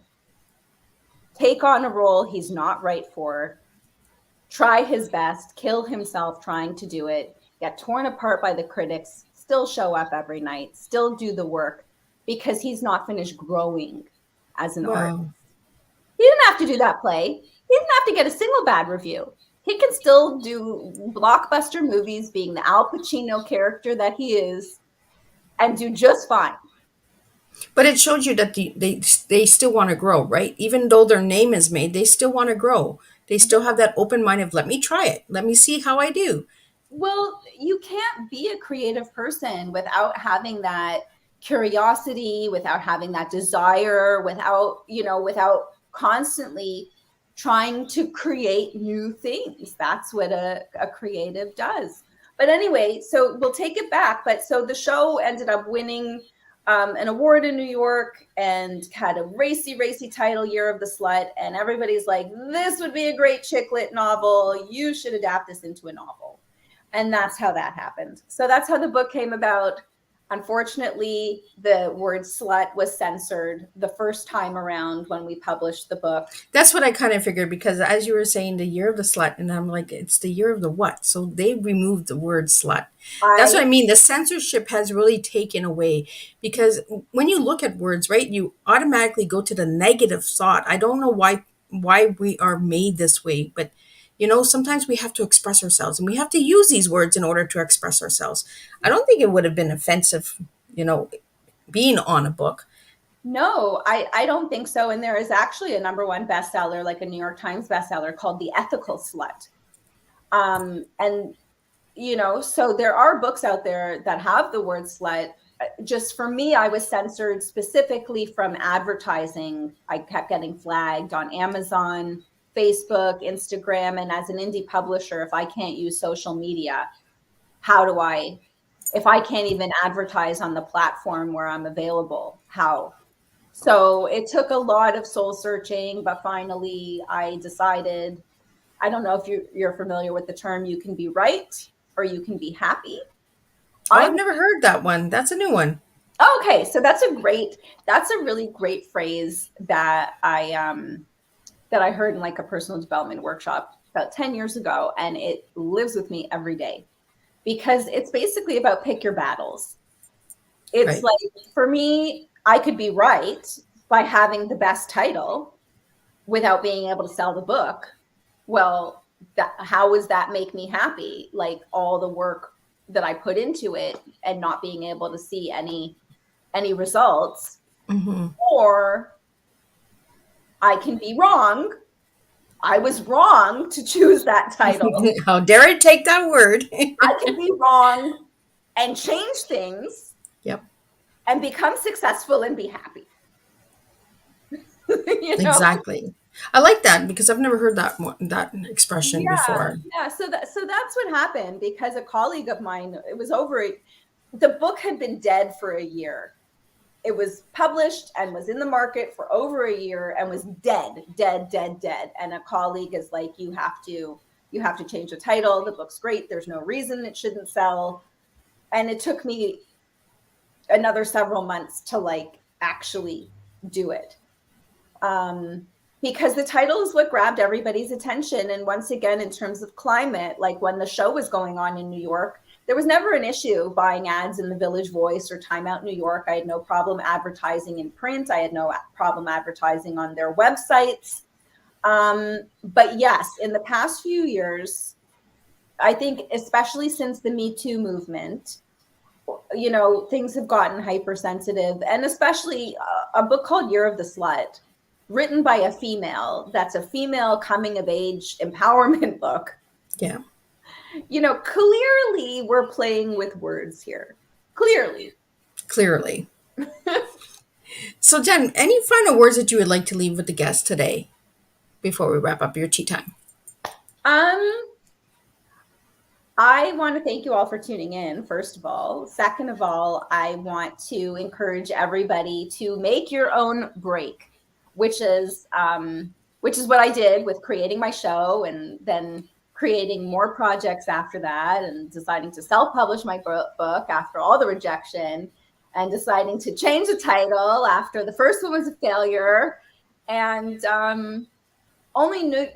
take on a role he's not right for, try his best, kill himself trying to do it, get torn apart by the critics, still show up every night, still do the work because he's not finished growing as an artist. Wow. He didn't have to do that play. He didn't have to get a single bad review. He can still do blockbuster movies being the Al Pacino character that he is and do just fine. But it showed you that they still want to grow, right? Even though their name is made, they still want to grow. They still have that open mind of, let me try it. Let me see how I do. Well, you can't be a creative person without having that curiosity, without having that desire, without constantly trying to create new things. That's what a creative does. But anyway, so we'll take it back. But so the show ended up winning an award in New York and had a racy title, Year of the Slut. And everybody's like, this would be a great chick lit novel. You should adapt this into a novel. And that's how that happened. So that's how the book came about. Unfortunately, the word slut was censored the first time around when we published the book. That's what I kind of figured, because as you were saying, the year of the slut, and I'm like, it's the year of the what? So they removed the word slut. That's what I mean. The censorship has really taken away, because when you look at words, right, you automatically go to the negative thought. I don't know why we are made this way, but sometimes we have to express ourselves, and we have to use these words in order to express ourselves. I don't think it would have been offensive, being on a book. No, I don't think so. And there is actually a #1 bestseller, like a New York Times bestseller, called The Ethical Slut. And, so there are books out there that have the word slut. Just for me, I was censored specifically from advertising. I kept getting flagged on Amazon, Facebook, Instagram, and as an indie publisher, if I can't use social media, if I can't even advertise on the platform where I'm available, how? So it took a lot of soul searching, but finally I decided, I don't know if you're familiar with the term, you can be right or you can be happy. I've never heard that one. That's a new one. Okay, so that's a really great phrase that I heard in like a personal development workshop about 10 years ago, and it lives with me every day because it's basically about pick your battles. It's right. Like, for me, I could be right by having the best title without being able to sell the book. Well, how does that make me happy? Like all the work that I put into it and not being able to see any results. Mm-hmm. Or I can be wrong. I was wrong to choose that title. How dare I take that word? I can be wrong and change things. Yep. And become successful and be happy. Exactly. I like that because I've never heard that expression before. Yeah. So that's what happened, because a colleague of mine, the book had been dead for a year. It was published and was in the market for over a year and was dead. And a colleague is like, you have to change the title. The book's great. There's no reason it shouldn't sell. And it took me another several months to like actually do it. Because the title is what grabbed everybody's attention. And once again, in terms of climate, like when the show was going on in New York, there was never an issue buying ads in the Village Voice or Time Out New York. I had no problem advertising in print. I had no problem advertising on their websites. But yes, in the past few years, I think especially since the Me Too movement, things have gotten hypersensitive, and especially a book called Year of the Slut, written by a female. That's a female coming of age empowerment book. Yeah. Clearly we're playing with words here. Clearly. So Jen, any final words that you would like to leave with the guests today before we wrap up your tea time? I want to thank you all for tuning in, first of all. Second of all, I want to encourage everybody to make your own break, which is what I did with creating my show and then creating more projects after that, and deciding to self-publish my book after all the rejection, and deciding to change the title after the first one was a failure, And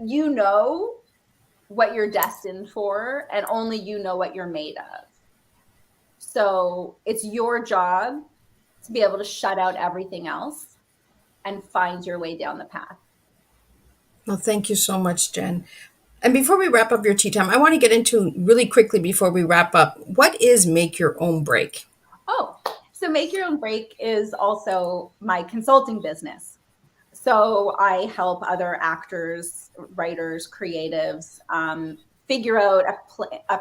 you know what you're destined for, and only you know what you're made of. So it's your job to be able to shut out everything else and find your way down the path. Well, thank you so much, Jen. And before we wrap up your tea time, I want to get into really quickly before we wrap up, what is Make Your Own Break? Oh, so Make Your Own Break is also my consulting business. So I help other actors, writers, creatives figure out a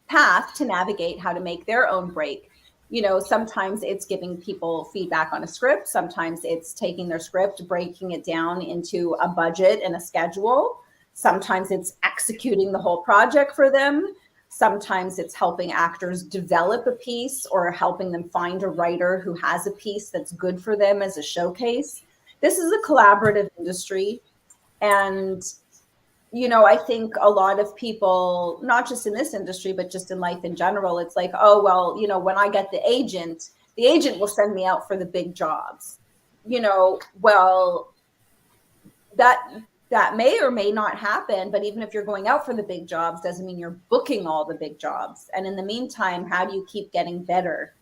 path to navigate how to make their own break. You know, sometimes it's giving people feedback on a script. Sometimes it's taking their script, breaking it down into a budget and a schedule. Sometimes it's executing the whole project for them. Sometimes it's helping actors develop a piece or helping them find a writer who has a piece that's good for them as a showcase. This is a collaborative industry. And, you know, I think a lot of people, not just in this industry, but just in life in general, it's like, oh, well, you know, when I get the agent will send me out for the big jobs. You know, well, that may or may not happen, but even if you're going out for the big jobs, doesn't mean you're booking all the big jobs. And in the meantime, how do you keep getting better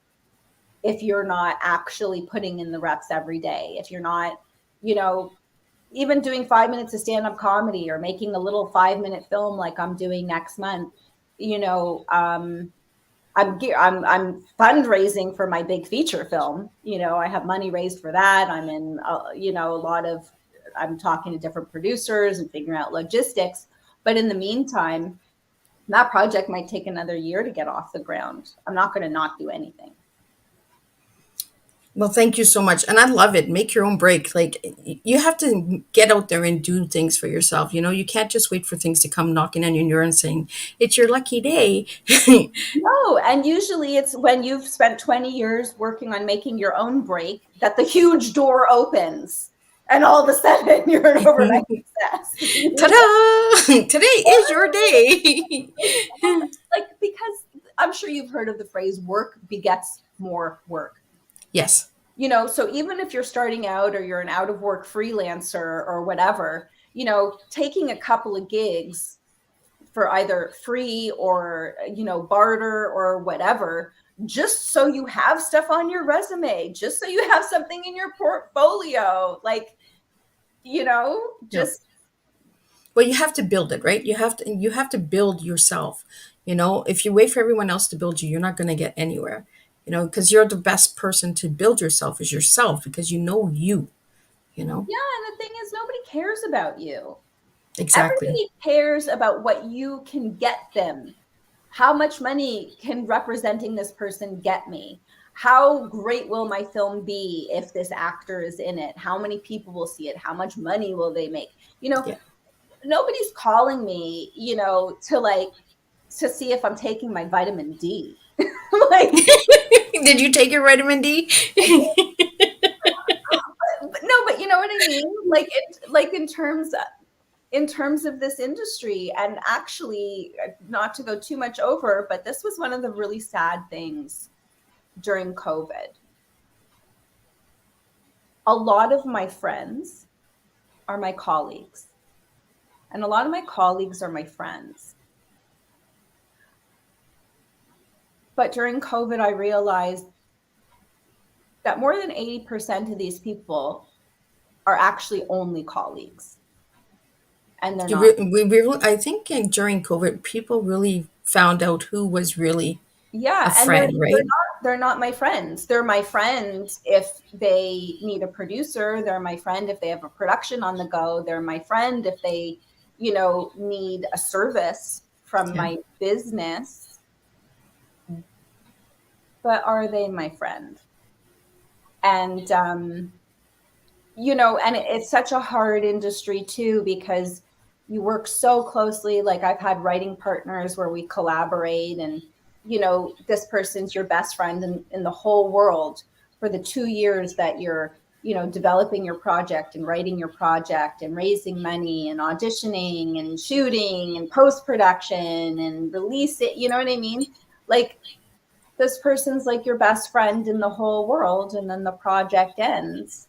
if you're not actually putting in the reps every day? If you're not, you know, even doing 5 minutes of stand-up comedy or making a little 5-minute film like I'm doing next month, you know, I'm fundraising for my big feature film. You know, I have money raised for that. I'm in, you know, I'm talking to different producers and figuring out logistics. But in the meantime, that project might take another year to get off the ground. I'm not going to not do anything. Well, thank you so much. And I love it. Make your own break. Like, you have to get out there and do things for yourself. You know, you can't just wait for things to come knocking on your door and saying, it's your lucky day. No, and usually it's when you've spent 20 years working on making your own break that the huge door opens. And all of a sudden you're an overnight success. Ta-da! Today is your day. Like, because I'm sure you've heard of the phrase work begets more work. Yes. You know, so even if you're starting out or you're an out of work freelancer or whatever, you know, taking a couple of gigs for either free or, you know, barter or whatever, just so you have stuff on your resume, just so you have something in your portfolio, like, you know, just. Well, you have to build it, right? You have to build yourself. You know, if you wait for everyone else to build you, you're not going to get anywhere. You know, because you're the best person to build yourself is yourself, because you know, you know. Yeah, and the thing is, nobody cares about you. Exactly. Everybody cares about what you can get them. How much money can representing this person get me? How great will my film be if this actor is in it? How many people will see it? How much money will they make? You know, nobody's calling me, you know, to see if I'm taking my vitamin D. Like, did you take your vitamin D? No, but you know what I mean? Like in terms of this industry, and actually, not to go too much over, but this was one of the really sad things during COVID. A lot of my friends are my colleagues, and a lot of my colleagues are my friends. But during COVID, I realized that more than 80% of these people are actually only colleagues. And they're not. I think during COVID, people really found out who was really a friend, and right? They're not my friends. They're my friends if they need a producer. They're my friend if they have a production on the go. They're my friend if they, you know, need a service from my business. But are they my friend? And, you know, and it's such a hard industry too, because you work so closely. Like, I've had writing partners where we collaborate, and, you know, this person's your best friend in the whole world for the 2 years that you're, you know, developing your project and writing your project and raising money and auditioning and shooting and post-production and release it. You know what I mean? Like, this person's like your best friend in the whole world, and then the project ends.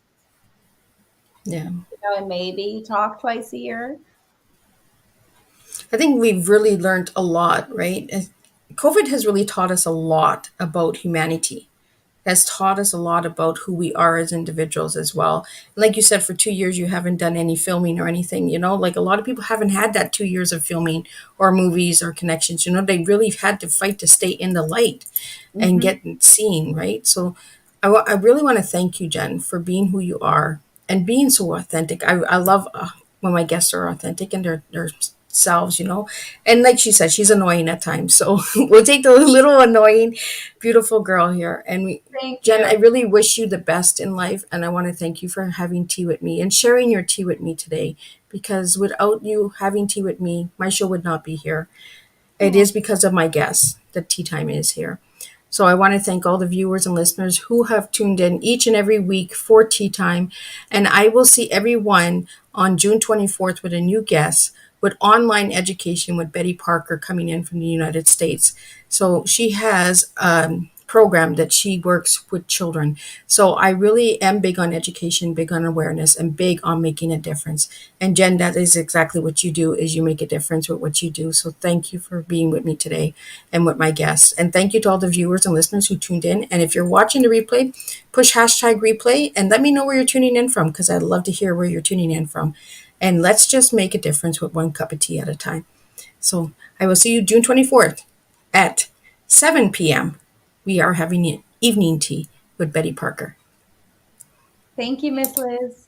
Yeah. And maybe talk twice a year. I think we've really learned a lot, right? COVID has really taught us a lot about humanity, has taught us a lot about who we are as individuals as well. Like you said, for 2 years, you haven't done any filming or anything, like a lot of people haven't had that 2 years of filming or movies or connections. They really had to fight to stay in the light and Mm-hmm. get seen, right? So I really want to thank you, Jen, for being who you are and being so authentic. I love when my guests are authentic and their selves. And like she said, she's annoying at times. So we'll take the little annoying, beautiful girl here. And Thank Jen, you. I really wish you the best in life. And I want to thank you for having tea with me and sharing your tea with me today. Because without you having tea with me, my show would not be here. It Oh, is because of my guests that Tea Time is here. So I want to thank all the viewers and listeners who have tuned in each and every week for Tea Time. And I will see everyone on June 24th with a new guest with online education with Betty Parker coming in from the United States. So she has program that she works with children. So I really am big on education, big on awareness, and big on making a difference. And Jen, that is exactly what you do, is you make a difference with what you do. So thank you for being with me today and with my guests. And thank you to all the viewers and listeners who tuned in. And if you're watching the replay, push hashtag replay and let me know where you're tuning in from, because I'd love to hear where you're tuning in from. And let's just make a difference with one cup of tea at a time. So I will see you June 24th at 7 p.m. We are having evening tea with Betty Parker. thank you, Miss Liz.